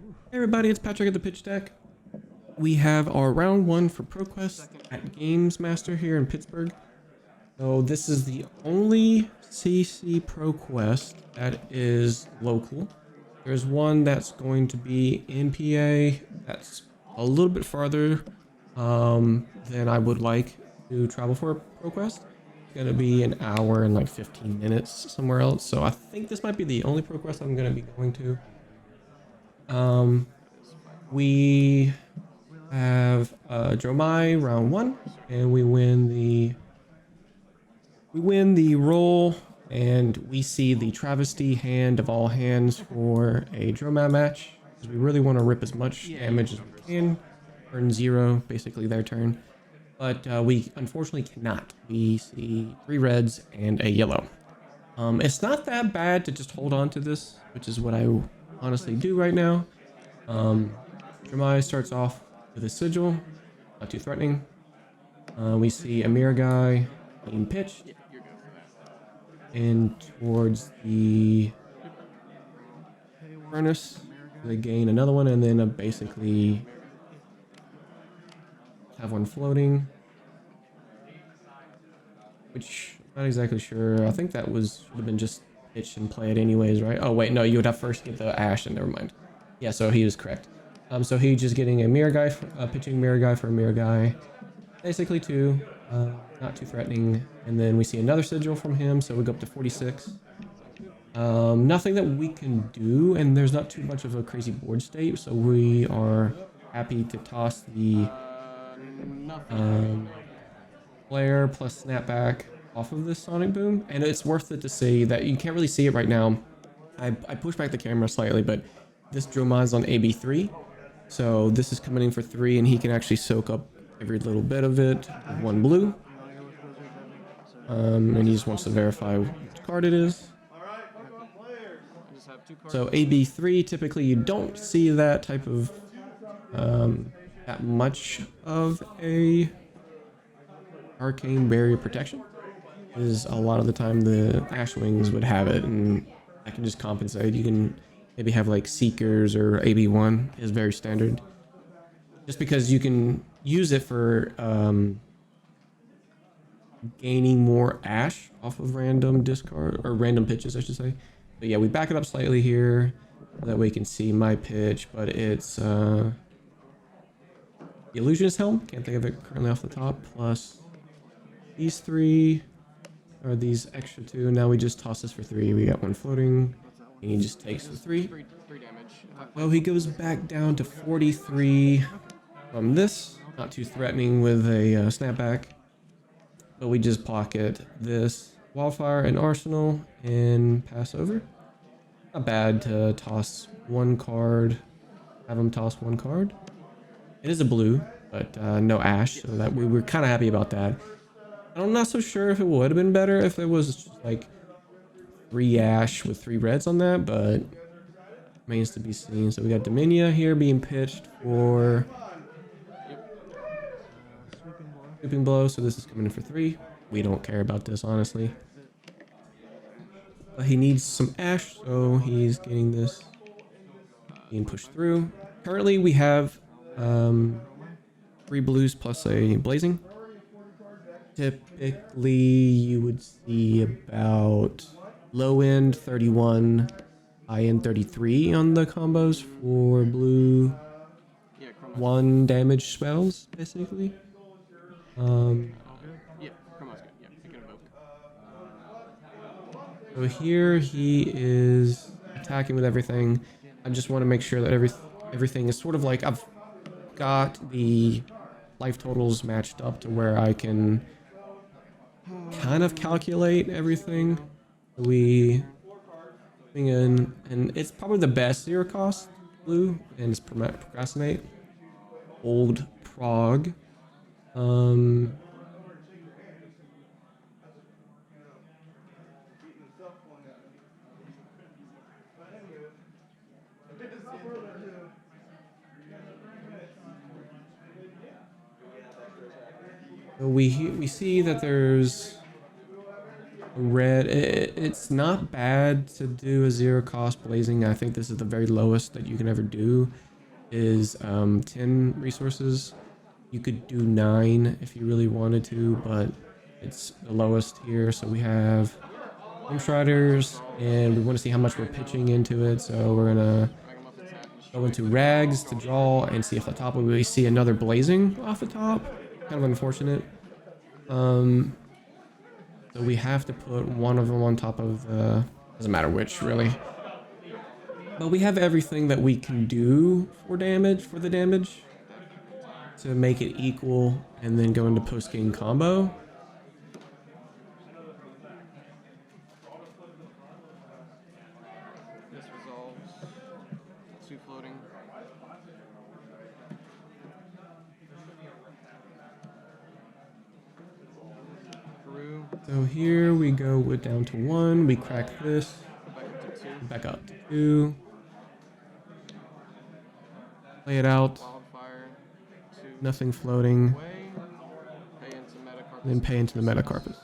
Hey everybody, it's Patrick at the pitch deck. We have our round one for ProQuest at Games Master here in Pittsburgh. So this is the only CC ProQuest that is local. There's one that's going to be in PA that's a little bit farther than I would like to travel for ProQuest. It's going to be an hour and like 15 minutes somewhere else. So I think this might be the only ProQuest I'm going to be going to. We have Dromai round one, and we win the roll, and we see the travesty hand of all hands for a Dromai match because we really want to rip as much damage as we can. Turn 0, basically their turn, but we unfortunately cannot. We see 3 reds and a yellow. It's not that bad to just hold on to this, which is what I honestly do right now. Dromai starts off with a sigil, not too threatening. We see a mirror guy being pitched in towards the furnace. They gain another one, and then basically have one floating, which I'm not exactly sure. I think that would have been just pitched and play it anyways, right? Oh wait, no, you would have first get the ash, and never mind. Yeah, so he was correct. So he just getting a mirror guy, pitching mirror guy for a mirror guy, basically 2, not too threatening. And then we see another sigil from him, so we go up to 46. Nothing that we can do, and there's not too much of a crazy board state, so we are happy to toss the flare plus snapback off of this sonic boom. And it's worth it to say that you can't really see it right now. I pushed back the camera slightly, but this Dromai is on AB3, so this is coming in for 3, and he can actually soak up every little bit of it with 1 blue. And he just wants to verify which card it is. So AB3, typically you don't see that type of that much of a arcane barrier protection. Is a lot of the time the Ash Wings would have it, and I can just compensate. You can maybe have like Seekers, or AB1 is very standard. Just because you can use it for gaining more Ash off of random discard, or random pitches, I should say. But yeah, we back it up slightly here so that way you can see my pitch, but it's the Illusionist Helm, can't think of it currently off the top, plus these 3, or these extra 2. Now we just toss this for 3. We got 1 floating, and he just takes the 3. Well, he goes back down to 43 from this, not too threatening with a snapback. But we just pocket this Wildfire and Arsenal and pass over. Not bad to toss 1 card, have him toss 1 card. It is a blue, but no Ash, so that we were kind of happy about that. I'm not so sure if it would have been better if it was just like 3 Ash with 3 reds on that, but remains to be seen. So we got Dominia here being pitched for Sweeping Blow, so this is coming in for 3. We don't care about this, honestly. But he needs some Ash, so he's getting this being pushed through. Currently, we have 3 blues plus a Blazing. Typically, you would see about low end 31, high end 33 on the combos for blue 1 damage spells, basically. So here he is attacking with everything. I just want to make sure that everything is sort of like I've got the life totals matched up to where I can kind of calculate everything. We bring in, and it's probably the best 0 cost blue, and it's Procrastinate. Old Prog. So we see that there's red. It's not bad to do a 0 cost blazing. I think this is the very lowest that you can ever do, is 10 resources. You could do 9 if you really wanted to, but it's the lowest here. So we have Striders, and we want to see how much we're pitching into it. So we're gonna go into rags to draw and see if the top we see another blazing off the top. Kind of unfortunate. So we have to put one of them on top of the, doesn't matter which really. But we have everything that we can do for the damage to make it equal and then go into post game combo. This resolves 2 floating. So here we go with down to 1. We crack this. Back up to 2. Play it out. Nothing floating. Then pay into the Metacarpus.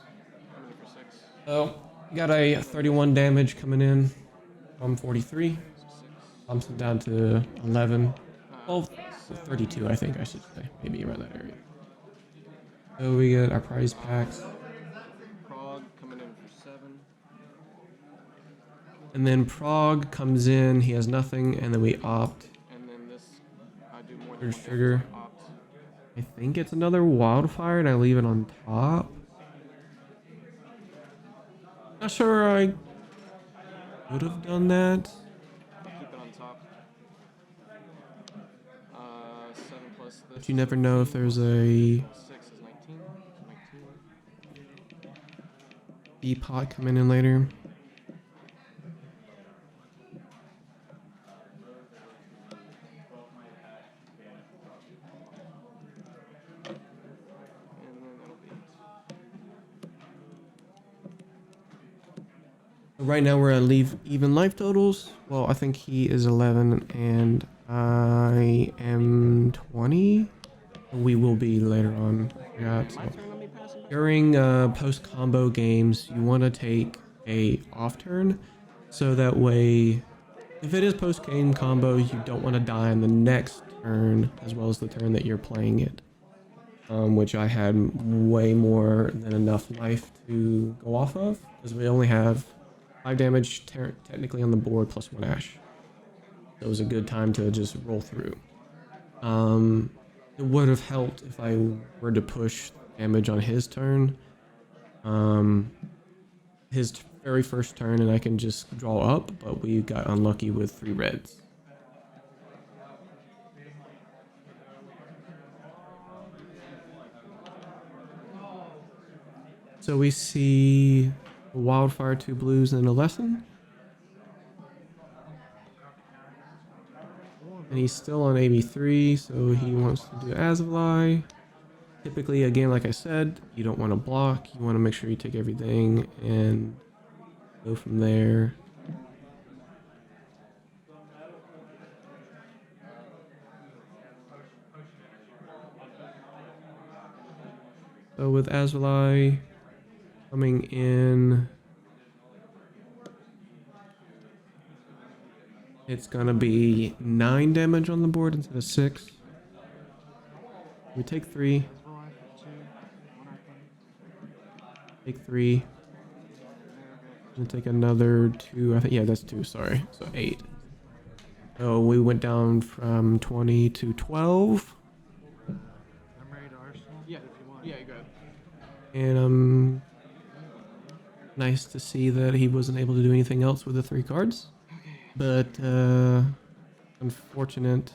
So, got a 31 damage coming in. I'm 43. Bumps it down to 11. Well, 32, I think I should say. Maybe around that area. So we get our prize packs. Prague coming in for 7. And then Prague comes in. He has nothing. And then we opt. And then this, I do more than trigger. I think it's another wildfire and I leave it on top. Not sure I would have done that. Keep it on top. 7 plus this. But you never know if there's a 6 is 19. E-pot coming in later. Right now we're at even life totals. Well, I think he is 11 and I am 20. We will be later on. Yeah, so during post combo games, you want to take a off turn, so that way, if it is post game combo, you don't want to die on the next turn as well as the turn that you're playing it. Which I had way more than enough life to go off of, because we only have 5 damage technically on the board plus 1 ash. So it was a good time to just roll through. It would have helped if I were to push damage on his turn. His very first turn, and I can just draw up, but we got unlucky with 3 reds. So we see a wildfire, 2 blues, and a lesson. And he's still on AB3, so he wants to do Azavai. Typically, again, like I said, you don't want to block. You want to make sure you take everything and go from there. So with Azavai coming in, it's gonna be 9 damage on the board instead of 6. We take 3. Take 3. And take another 2. I think, yeah, that's 2. Sorry. So 8. So we went down from 20 to 12. I'm ready to Arsenal. Yeah, if you want. Yeah, you go ahead. And nice to see that he wasn't able to do anything else with the 3 cards. But unfortunate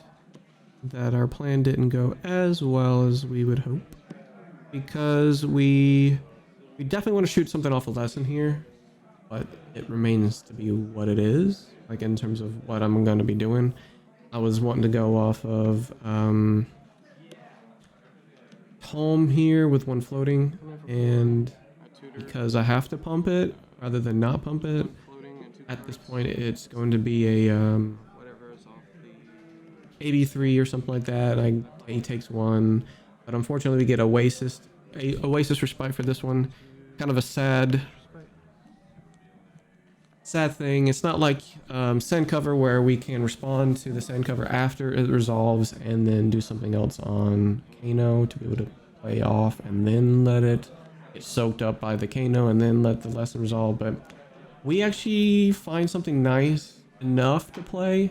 that our plan didn't go as well as we would hope, because we definitely want to shoot something off a lesson here, but it remains to be what it is. Like in terms of what I'm going to be doing, I was wanting to go off of home here with 1 floating, and because I have to pump it rather than not pump it. At this point, it's going to be a AB3 or something like that. He takes 1, but unfortunately, we get Oasis Respite for this one. Kind of a sad sad thing. It's not like send cover where we can respond to the send cover after it resolves and then do something else on Kano to be able to play off and then let it get soaked up by the Kano and then let the lesson resolve. But we actually find something nice enough to play,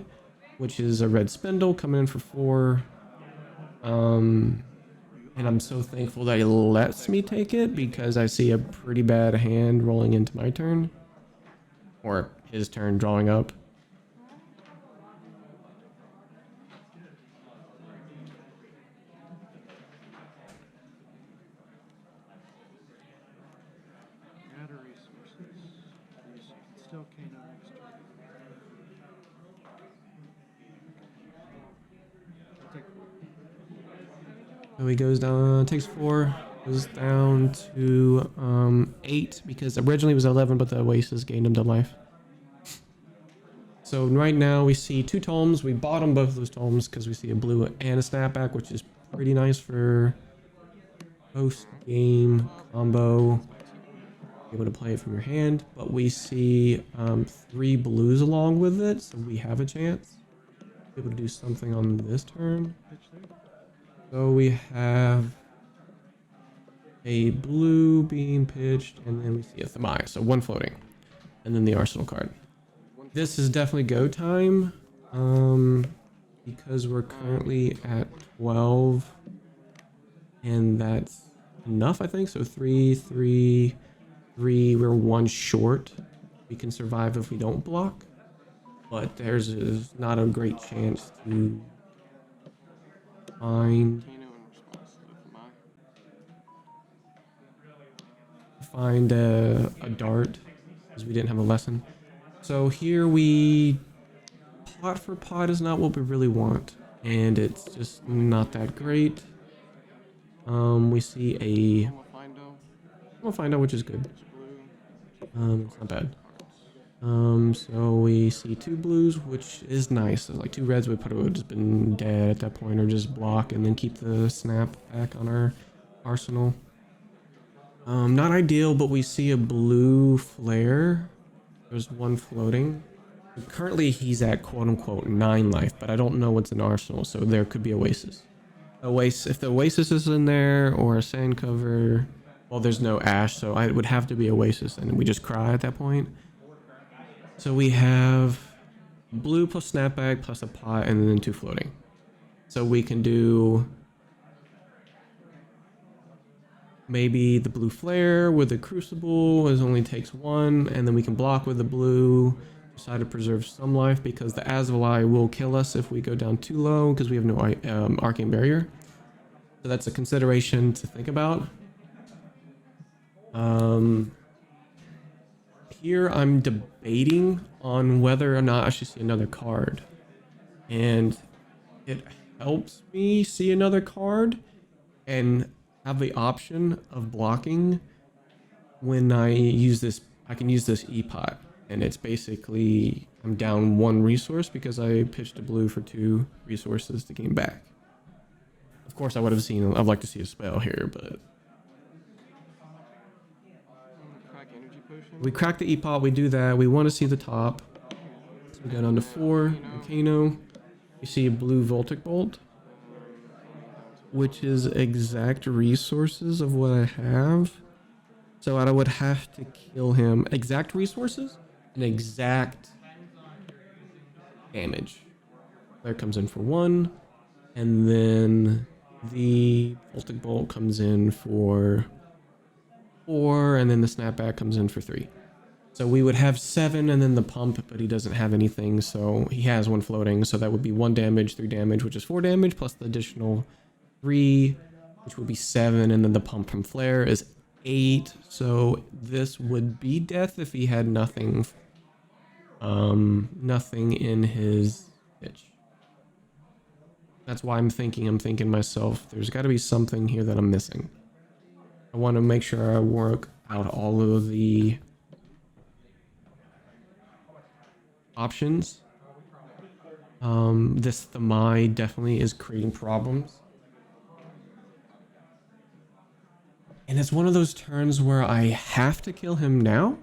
which is a red spindle coming in for 4. And I'm so thankful that he lets me take it because I see a pretty bad hand rolling into my turn. Or his turn drawing up. Gather resources. Still Kano next turn. I'll take 4. So he goes down, takes 4, goes down to 8 because originally it was 11, but the Oasis gained him to life. So right now we see 2 tomes. We bottom both of those tomes because we see a blue and a snapback, which is pretty nice for post-game combo. Be able to play it from your hand, but we see 3 blues along with it, so we have a chance to be able to do something on this turn. So we have a blue being pitched, and then we see a Thamai, so 1 floating, and then the Arsenal card. This is definitely go time, because we're currently at 12, and that's enough, I think. So 3, 3, 3. We're 1 short. We can survive if we don't block, but there's not a great chance to find a dart because we didn't have a lesson. So here we pot for pot is not what we really want, and it's just not that great. We see a find out, which is good. It's not bad. So we see 2 blues, which is nice. So like 2 reds, we probably would have just been dead at that point, or just block and then keep the snap back on our arsenal. Not ideal, but we see a blue flare. There's 1 floating. Currently, he's at quote-unquote 9 life, but I don't know what's in Arsenal, so there could be Oasis. If the Oasis is in there, or a sand cover, well, there's no Ash, so it would have to be Oasis, and we just cry at that point. So we have blue plus snapback plus a pot, and then 2 floating. So we can do maybe the blue flare with the crucible is only takes 1, and then we can block with the blue, decide to preserve some life because the Azvali will kill us if we go down too low because we have no arcane barrier. So that's a consideration to think about. Here I'm debating on whether or not I should see another card, and it helps me see another card and have the option of blocking when I use this. I can use this E-pot, and it's basically I'm down 1 resource because I pitched a blue for 2 resources to gain back. Of course, I'd like to see a spell here, but we crack the E-pot. We do that. We want to see the top. So we go down to 4. Kano. You see a blue Voltic Bolt, which is exact resources of what I have. So I would have to kill him. Exact resources and exact damage. There comes in for 1. And then the Voltic Bolt comes in for 4. And then the snapback comes in for 3. So we would have 7 and then the pump, but he doesn't have anything. So he has 1 floating. So that would be 1 damage, 3 damage, which is 4 damage, plus the additional 3, which would be 7. And then the pump from flare is 8. So this would be death if he had nothing. Nothing in his pitch. That's why I'm thinking myself, there's got to be something here that I'm missing. I want to make sure I work out all of the options. This Thamai definitely is creating problems. And it's one of those turns where I have to kill him now.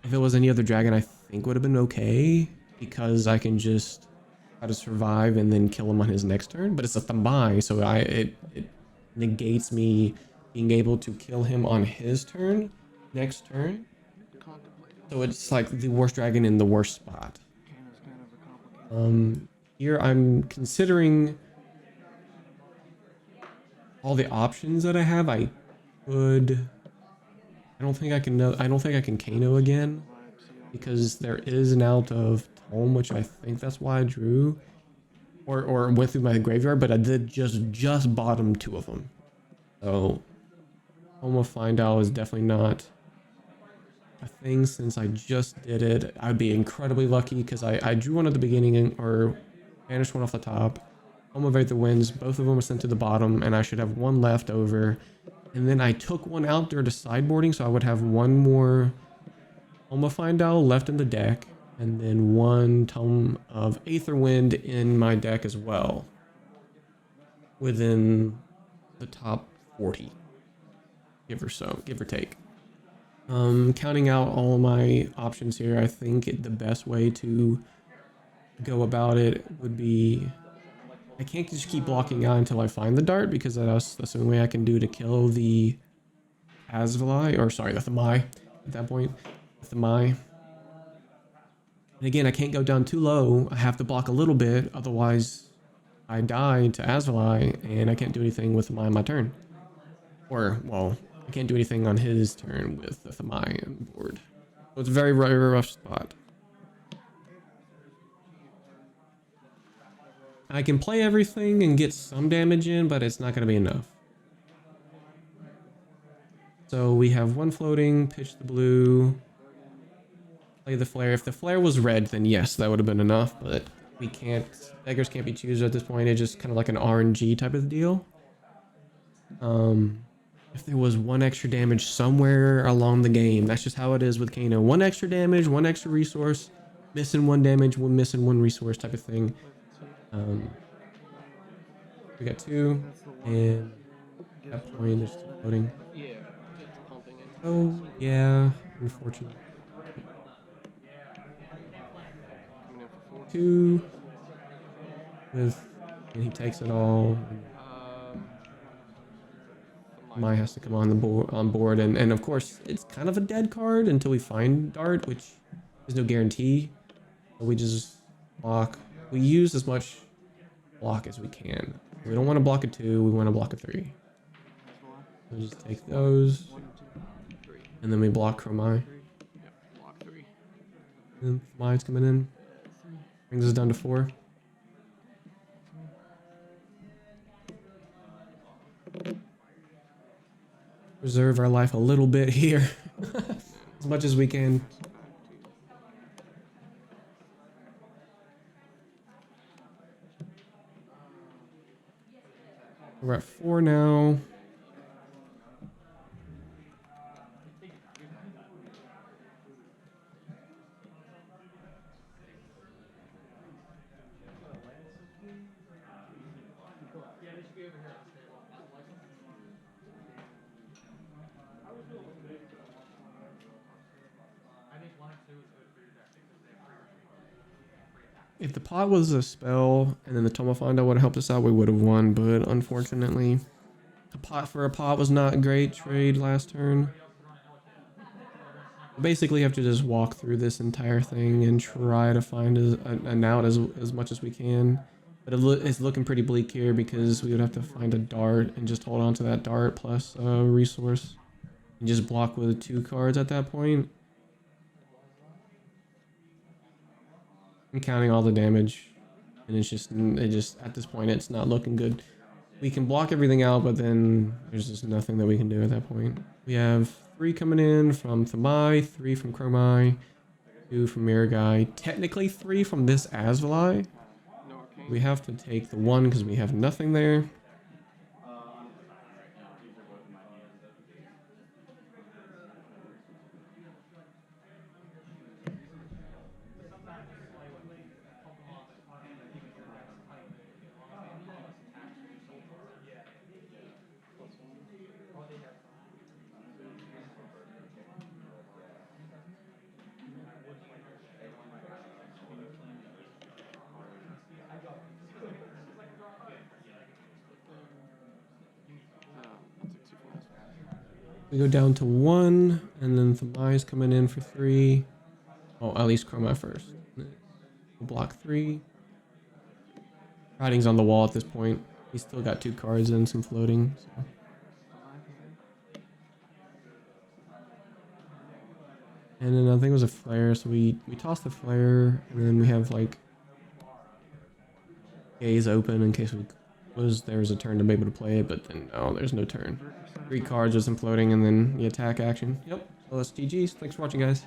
If it was any other dragon, I think would have been okay because I can just try to survive and then kill him on his next turn. But it's a Dromai, so it negates me being able to kill him on his turn next turn. So it's like the worst dragon in the worst spot. Here I'm considering all the options that I have. I could. I don't think I can. I don't think I can Kano again because there is an out of Tome, which I think that's why I drew, or went through my graveyard. But I did just bottom 2 of them. So Home of Find Out is definitely not a thing since I just did it. I'd be incredibly lucky because I drew one at the beginning or banished one off the top. Home of Aether Winds, both of them were sent to the bottom, and I should have one left over. And then I took one out there to sideboarding, so I would have one more Home of Find Out left in the deck, and then one Tome of Aether Wind in my deck as well. Within the top 40. Give or take. Counting out all my options here, I think the best way to go about it would be I can't just keep blocking out until I find the dart because that's the only way I can do to kill the Asvali, or sorry, the Dromai at that point. The Dromai. And again, I can't go down too low. I have to block a little bit, otherwise I die to Asvali and I can't do anything with Dromai on my turn. Or, well, I can't do anything on his turn with the Dromai on board. So it's a very, very rough spot. I can play everything and get some damage in, but it's not going to be enough. So we have one floating, pitch the blue, play the flare. If the flare was red, then yes, that would have been enough, but we can't, beggars can't be choosers at this point. It's just kind of like an RNG type of deal. If there was one extra damage somewhere along the game, that's just how it is with Kano. One extra damage, one extra resource, missing one damage, missing one resource type of thing. We got 2, and at that point there's 2 floating. Oh, yeah, unfortunately. 2 with, and he takes it all. Mai has to come on board, and of course it's kind of a dead card until we find Dart, which is no guarantee. So we just block. We use as much block as we can. We don't want to block a 2. We want to block a 3. So just take those, and then we block Dromai. And Mai's coming in. Brings us down to 4. Preserve our life a little bit here. As much as we can. We're at 4 now. If the pot was a spell and then the Tome of Find Out would have helped us out, we would have won. But unfortunately, a pot for a pot was not a great trade last turn. Basically, you have to just walk through this entire thing and try to find an out as much as we can. But it's looking pretty bleak here because we would have to find a dart and just hold on to that dart plus a resource. And just block with 2 cards at that point. I'm counting all the damage, and it just at this point it's not looking good. We can block everything out, but then there's just nothing that we can do at that point. We have 3 coming in from Dromai, 3 from Dromai, 2 from Miragai, technically 3 from this Asvali. We have to take the 1 because we have nothing there. We go down to 1, and then Thamai's coming in for 3. Oh, at least Chroma first. We'll block 3. Riding's on the wall at this point. He's still got 2 cards and some floating. So. And then I think it was a flare, so we toss the flare, and then we have like gaze open in case there's a turn to be able to play it, but then no, there's no turn. 3 cards with some floating, and then the attack action. Yep. Well, that's GG's. Thanks for watching, guys.